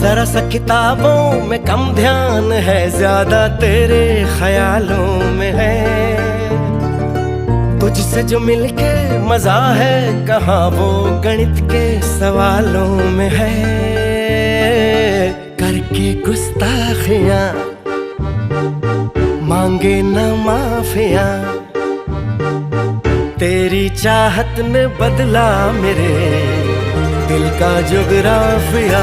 जरा सा किताबों में कम ध्यान है, ज्यादा तेरे ख्यालों में है। तुझसे जो मिलके मजा है, कहाँ वो गणित के सवालों में है। करके गुस्ताखियां मांगे न माफियां, तेरी चाहत ने बदला मेरे दिल का जुगराफिया।